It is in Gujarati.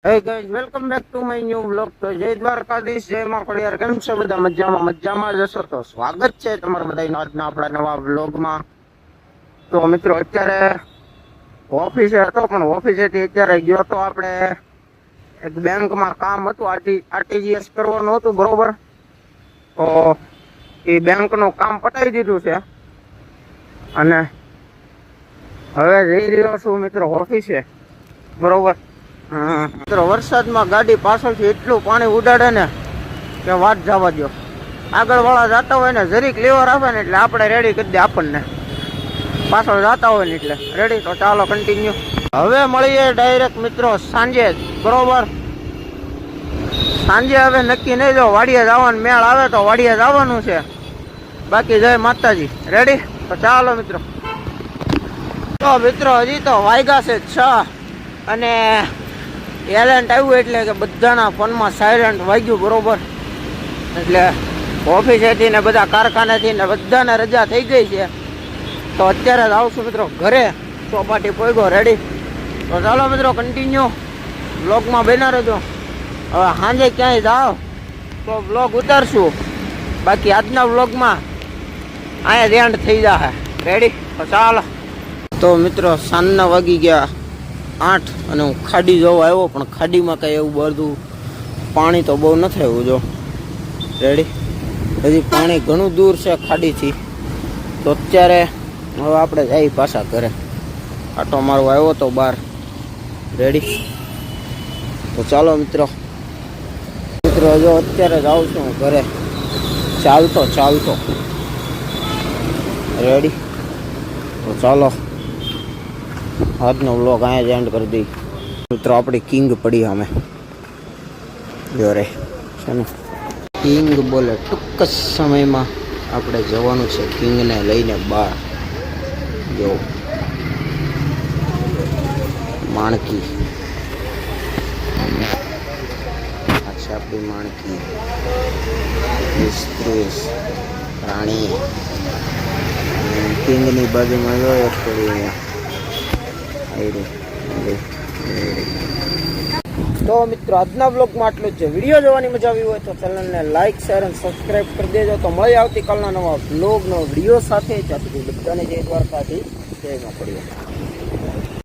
Hey guys, welcome back to my new vlog. તો જય દ્વારકાધીશ, જય માં ખોડિયાર. કેમ છો બધા? મજામાં જશો તો સ્વાગત છે તમારા બધાનું આજના આપણા નવા વ્લોગમાં. તો મિત્રો અત્યારે ઓફિસે હતો, પણ ઓફિસેથી અત્યારે ગયો તો આપણે એક બેંકમાં કામ હતું, આરટીજીએસ કરવાનું હતું, બરોબર. તો એ બેંકનું કામ પતાવી દીધું છે અને હવે જઈ રહ્યો છું મિત્રો ઓફિસે, બરોબર. મિત્રો વરસાદમાં ગાડી પાછળથી એટલું પાણી ઉડાડે ને કે વાત જવા દો. આગળ વાળા જતા હોય ને જરીક લેવર આપે ને એટલે આપણે રેડી કરી દે, આપણને પાછળ જતા હોય ને એટલે રેડી. તો ચાલો કન્ટિન્યુ. હવે મળીએ ડાયરેક્ટ મિત્રો સાંજે, બરોબર. સાંજે હવે નક્કી નહીં, જો વાડીએ જવાનું મેળ આવે તો વાડીએ જવાનું છે, બાકી જય માતાજી. રેડી? તો ચાલો મિત્રો. તો મિત્રો હજી તો વાગ્યા છે 6 અને એલન્ટ આવ્યું એટલે કે બધાના ફોનમાં સાયલેન્ટ વાગ્યું, બરોબર. એટલે ઓફિસેથી ને બધા કારખાનેથી ને બધાને રજા થઈ ગઈ છે. તો અત્યારે જ આવશું મિત્રો ઘરે, ચોપાટી પોઈગો. રેડી? તો ચાલો મિત્રો કન્ટિન્યુ બ્લોગમાં બન્યા રહેજો. હવે સાંજે ક્યાંય જાઓ તો બ્લોગ ઉતારશું, બાકી આજના બ્લોગમાં અહીંયા એન્ડ થઈ જશે. રેડી? તો ચાલો. તો મિત્રો સાંજના વાગી ગયા 8 અને હું ખાડી જોવા આવ્યો, પણ ખાડીમાં કંઈ એવું બધું પાણી તો બહુ નથી આવ્યું. જો રેડી, હજી પાણી ઘણું દૂર છે ખાડીથી. તો અત્યારે હવે આપણે જઈ પાછા ઘરે. આટો મારવા આવ્યો તો બહાર. રેડી? તો ચાલો મિત્રો. જો અત્યારે જાઉં છું હું ઘરે, ચાલતો. રેડી? તો ચાલો આજનો વ્લોગ અહીંયા જ એન્ડ કરી દઈ મિત્રો. આપણી કિંગ પડી અમે જો રે છે ને. કિંગ બોલે ટૂંક જ સમયમાં આપણે જવાનું છે કિંગને લઈને બહાર. જો માણકી, આ છે આપણી માણકી, મિસ્ત્રી રાણી. કિંગની બાજુમાં જોઈએ થોડી અહીંયા. તો મિત્રો આજના બ્લોગમાં આટલું જ છે. વિડીયો જોવાની મજા આવી હોય તો ચેનલને લાઈક, શેર અને સબસ્ક્રાઈબ કરી દેજો. તો મળી આવતીકાલના નવા બ્લોગનો વિડીયો સાથે. ત્યાં સુધી બધાને જય દ્વારકાથી, જય માં ખોડિયાર.